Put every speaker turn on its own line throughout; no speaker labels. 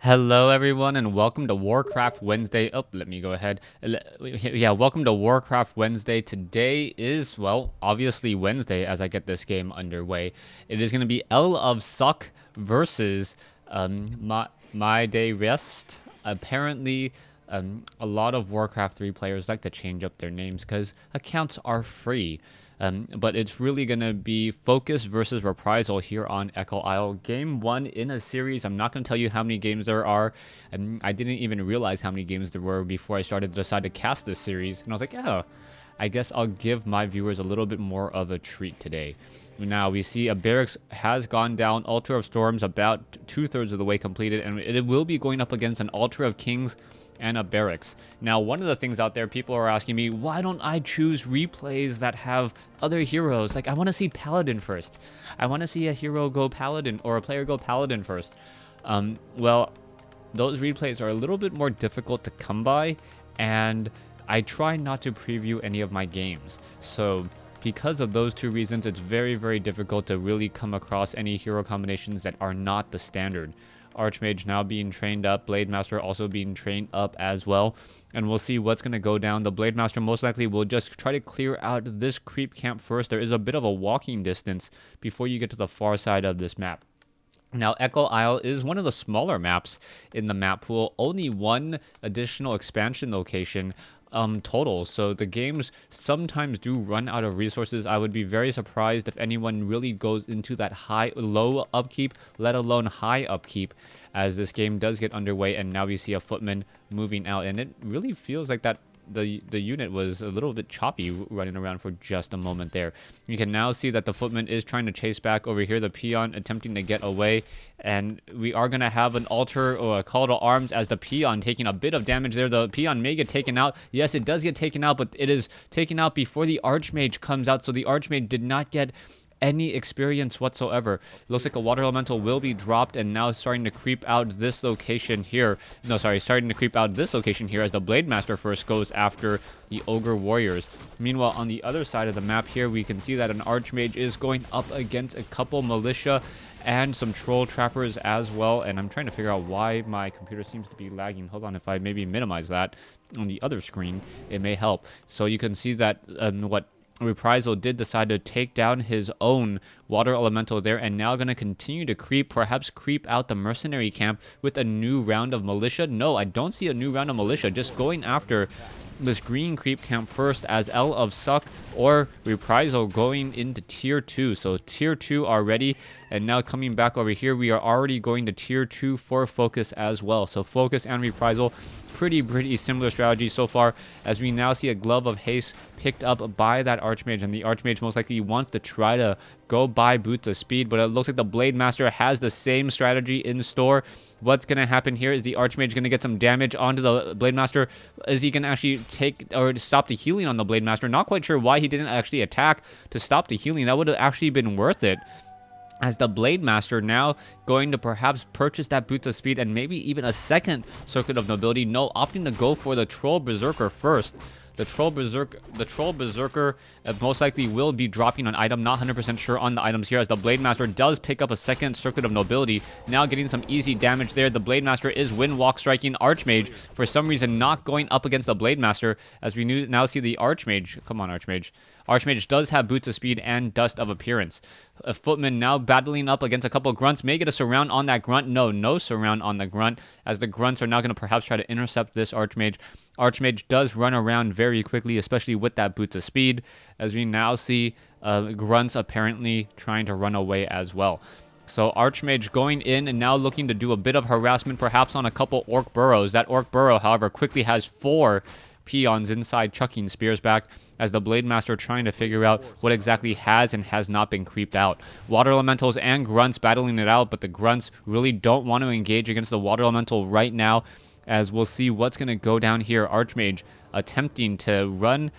Hello, everyone, and welcome to WarCraft Wednesday. Oh, let me go ahead. Yeah, welcome to WarCraft Wednesday. Today is, well, obviously Wednesday as I get this game underway. It is going to be L of Suck versus My Day Rest. Apparently, a lot of Warcraft 3 players like to change up their names because accounts are free. But it's really going to be Focus versus Reprisal here on Echo Isle. Game 1 in a series. I'm not going to tell you how many games there are. I didn't even realize how many games there were before I started to decide to cast this series. And I was like, oh, I guess I'll give my viewers a little bit more of a treat today. Now we see a barracks has gone down. Altar of Storms about 2/3 of the way completed, and it will be going up against an Altar of Kings and a barracks. Now, one of the things out there, people are asking me, why don't I choose replays that have other heroes? Like, I want to see Paladin first. I want to see a hero go Paladin or a player go Paladin first. Well, those replays are a little bit more difficult to come by, and I try not to preview any of my games. So because of those two reasons, it's very, very difficult to really come across any hero combinations that are not the standard. Archmage now being trained up, Blade Master also being trained up as well, and we'll see what's going to go down. The Blade Master most likely will just try to clear out this creep camp first. There is a bit of a walking distance before you get to the far side of this map. Now, Echo Isle is one of the smaller maps in the map pool, only one additional expansion location total. So the games sometimes do run out of resources. I would be very surprised if anyone really goes into that low upkeep, let alone high upkeep, as this game does get underway. And now we see a footman moving out, and it really feels like that the unit was a little bit choppy running around for just a moment there. You can now see that the footman is trying to chase back over here, the peon attempting to get away, and we are going to have an altar or a call to arms as the peon taking a bit of damage there. The peon may get taken out. Yes, it does get taken out, but it is taken out before the archmage comes out, so the archmage did not get any experience whatsoever. It looks like a water elemental will be dropped and now starting to creep out this location here. No, sorry, starting to creep out this location here as the Blade Master first goes after the Ogre Warriors. Meanwhile, on the other side of the map here, we can see that an Archmage is going up against a couple militia and some troll trappers as well. And I'm trying to figure out why my computer seems to be lagging. Hold on, if I maybe minimize that on the other screen, it may help. So you can see that what Reprisal did decide to take down his own water elemental there, and now going to continue to perhaps creep out the mercenary camp with a new round of militia. No, I don't see a new round of militia, just going after this green creep camp first as L of Suck or Reprisal going into tier 2. So tier 2 already, and now coming back over here, we are already going to tier 2 for Focus as well. So Focus and Reprisal, pretty similar strategy so far, as we now see a Glove of Haste picked up by that Archmage, and the Archmage most likely wants to try to go buy Boots of Speed, but it looks like the Blade Master has the same strategy in store. What's going to happen here is the Archmage going to get some damage onto the Blade Master. Is he going to actually take or stop the healing on the Blade Master? Not quite sure why he didn't actually attack to stop the healing. That would have actually been worth it, as the Blade Master now going to perhaps purchase that Boots of Speed and maybe even a second Circuit of Nobility. No, opting to go for the Troll Berserker first. The Troll Berserker most likely will be dropping an item. Not 100% sure on the items here, as the Blade Master does pick up a second Circuit of Nobility. Now getting some easy damage there. The Blade Master is Windwalk striking Archmage. For some reason, not going up against the Blade Master, as we now see the Archmage. Come on, Archmage. Archmage does have Boots of Speed and Dust of Appearance. A footman now battling up against a couple of grunts. May get a surround on that grunt. No surround on the grunt, as the grunts are now going to perhaps try to intercept this Archmage. Archmage does run around very quickly, especially with that Boots of Speed, as we now see grunts apparently trying to run away as well. So Archmage going in and now looking to do a bit of harassment, perhaps on a couple Orc Burrows. That Orc Burrow, however, quickly has 4 peons inside chucking spears back, as the Blade Master trying to figure out what exactly has and has not been creeped out. Water Elementals and Grunts battling it out, but the Grunts really don't want to engage against the Water Elemental right now, as we'll see what's going to go down here. Archmage attempting to run,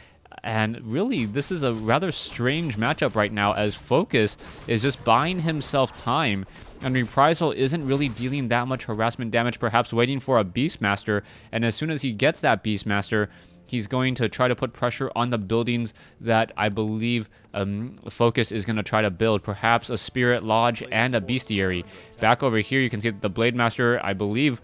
and really this is a rather strange matchup right now, as Focus is just buying himself time, and Reprisal isn't really dealing that much harassment damage, perhaps waiting for a Beastmaster, and as soon as he gets that Beastmaster, He's going to try to put pressure on the buildings that I believe Focus is going to try to build. Perhaps a Spirit Lodge and a Bestiary. Back over here, you can see that the Blade Master, I believe,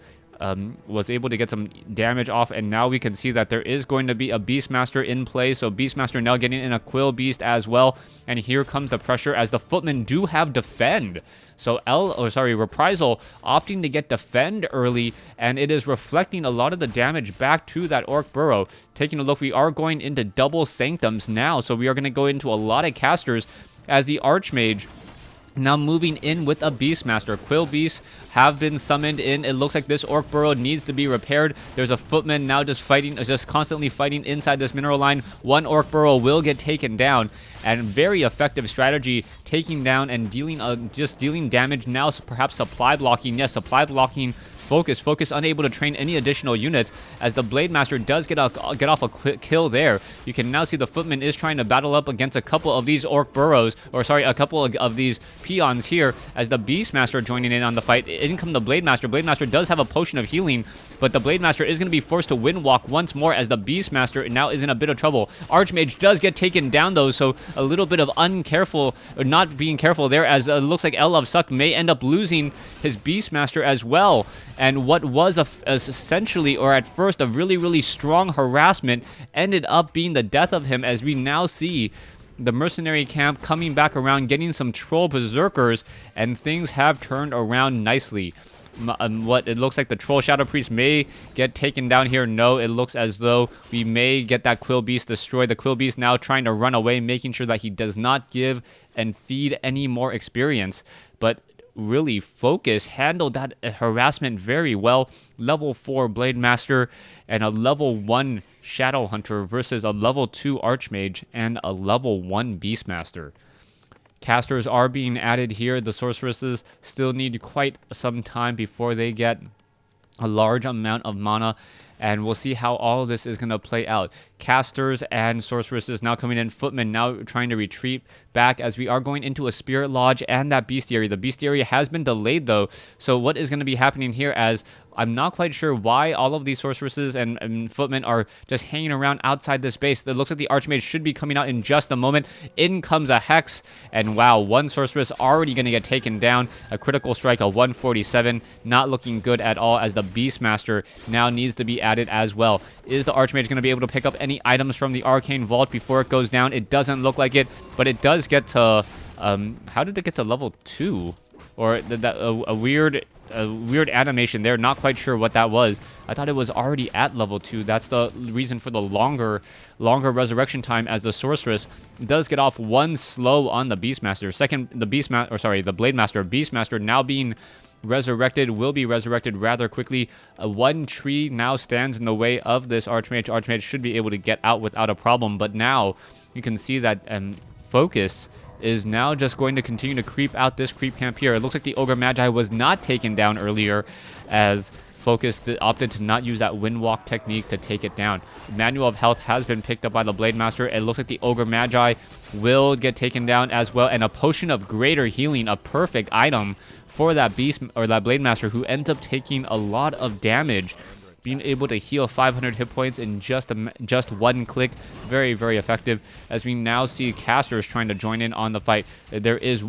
was able to get some damage off, and now we can see that there is going to be a Beastmaster in play. So Beastmaster now getting in a Quill Beast as well, and here comes the pressure as the Footmen do have Defend. So Reprisal opting to get Defend early, and it is reflecting a lot of the damage back to that Orc Burrow. Taking a look, we are going into double Sanctums now, so we are going to go into a lot of casters as the Archmage now moving in with a Beastmaster. Quill Beasts have been summoned in. It looks like this Orc Burrow needs to be repaired. There's a Footman now just constantly fighting inside this mineral line. One Orc Burrow will get taken down, and very effective strategy, taking down and dealing damage. Now perhaps supply blocking. Yes, supply blocking. Focus unable to train any additional units as the Blade Master does get off a quick kill there. You can now see the Footman is trying to battle up against a couple of these Orc Burrows, a couple of these peons here as the Beastmaster joining in on the fight. In come the Blade Master. Blade Master does have a potion of healing, but the Blade Master is going to be forced to wind walk once more as the Beastmaster now is in a bit of trouble. Archmage does get taken down though, so a little bit of not being careful there as it looks like El of Suck may end up losing his Beastmaster as well. And what was essentially, or at first, a really, really strong harassment ended up being the death of him, as we now see the mercenary camp coming back around, getting some troll berserkers, and things have turned around nicely. What it looks like the Troll Shadow Priest may get taken down here. No, it looks as though we may get that Quill Beast destroyed. The Quill Beast now trying to run away, making sure that he does not give and feed any more experience. But really, Focus handled that harassment very well. Level 4 Blade Master and a level 1 Shadow Hunter versus a level 2 Archmage and a level 1 Beastmaster. Casters are being added here. The sorceresses still need quite some time before they get a large amount of mana, and we'll see how all of this is going to play out. Casters and sorceresses now coming in. Footmen now trying to retreat back as we are going into a Spirit Lodge and that Bestiary. The Bestiary has been delayed though, so what is going to be happening here, as I'm not quite sure why all of these sorceresses and footmen are just hanging around outside this base. It looks like the Archmage should be coming out in just a moment. In comes a Hex, and wow, one sorceress already going to get taken down. A critical strike, a 147, not looking good at all, as the Beastmaster now needs to be added as well. Is the Archmage going to be able to pick up any items from the Arcane Vault before it goes down? It doesn't look like it, but it does get to... how did it get to level 2? Or a weird animation there. Not quite sure what that was. I thought it was already at level 2. That's the reason for the longer resurrection time, as the sorceress does get off one slow on the Beastmaster. Second, the Blade Master. Beastmaster now being resurrected, will be resurrected rather quickly. One tree now stands in the way of this Archmage. Archmage should be able to get out without a problem, but now you can see that Focus is now just going to continue to creep out this creep camp here. It looks like the Ogre Magi was not taken down earlier, as Focus opted to not use that wind walk technique to take it down. Manual of Health has been picked up by the Blade Master. It looks like the Ogre Magi will get taken down as well, and a Potion of Greater Healing, a perfect item for that Beast or that Blade Master, who ends up taking a lot of damage, being able to heal 500 hit points in just one click. Very, very effective, as we now see casters trying to join in on the fight. There is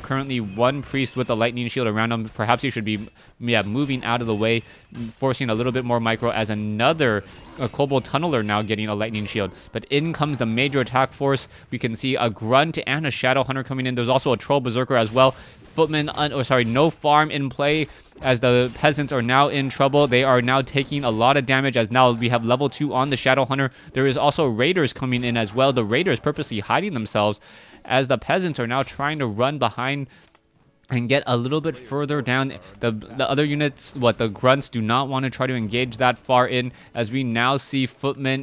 currently one priest with a lightning shield around him. Perhaps he should be moving out of the way, forcing a little bit more micro, as another Kobold Tunneler now getting a lightning shield. But in comes the major attack force. We can see a Grunt and a Shadow Hunter coming in. There's also a Troll Berserker as well. Footman, no farm in play, as the peasants are now in trouble. They are now taking a lot of damage, as now we have level 2 on the Shadow Hunter. There is also Raiders coming in as well. The Raiders purposely hiding themselves, as the peasants are now trying to run behind and get a little bit further down. The other units, the Grunts, do not want to try to engage that far in, as we now see Footmen,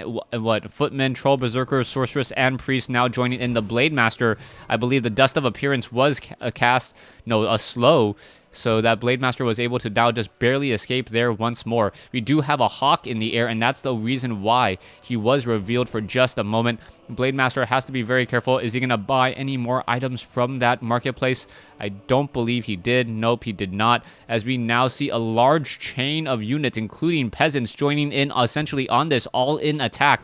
Troll Berserker, Sorceress, and Priest now joining in. The Blade Master, I believe the Dust of Appearance was a slow. So that Blade Master was able to now just barely escape there once more. We do have a Hawk in the air, and that's the reason why he was revealed for just a moment. Blade Master has to be very careful. Is he going to buy any more items from that marketplace? I don't believe he did. Nope, he did not. As we now see a large chain of units, including peasants, joining in essentially on this all-in attack.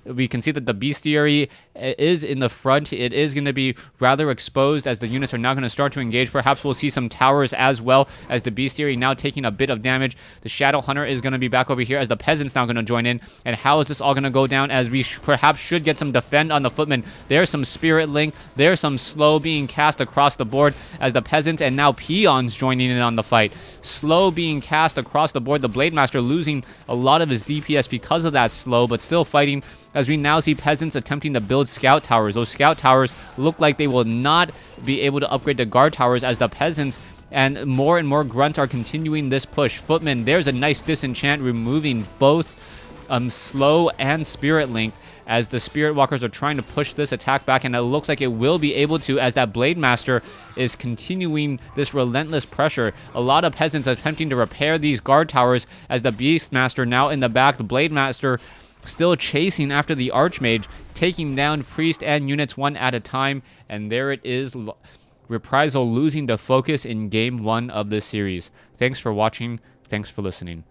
We can see that the bestiary is in the front. It is going to be rather exposed as the units are now going to start to engage. Perhaps we'll see some towers as well as the bestiary now taking a bit of damage. The Shadow Hunter is going to be back over here as the peasants now going to join in. And how is this all going to go down as we perhaps should get some defend on the footmen. There's some Spirit Link. There's some slow being cast across the board as the peasants and now peons joining in on the fight. Slow being cast across the board. The Blade Master losing a lot of his DPS because of that slow, but still fighting as we now see peasants attempting to build scout towers. Those scout towers look like they will not be able to upgrade to guard towers as the peasants and more grunts are continuing this push. Footmen, there's a nice disenchant removing both slow and Spirit Link as the Spirit Walkers are trying to push this attack back, and it looks like it will be able to as that Blade Master is continuing this relentless pressure. A lot of peasants attempting to repair these guard towers as the Beast Master now in the back. The Blade Master still chasing after the Archmage, taking down Priest and units one at a time, and there it is. Reprisal losing to focus in Game 1 of this series. Thanks for watching. Thanks for listening.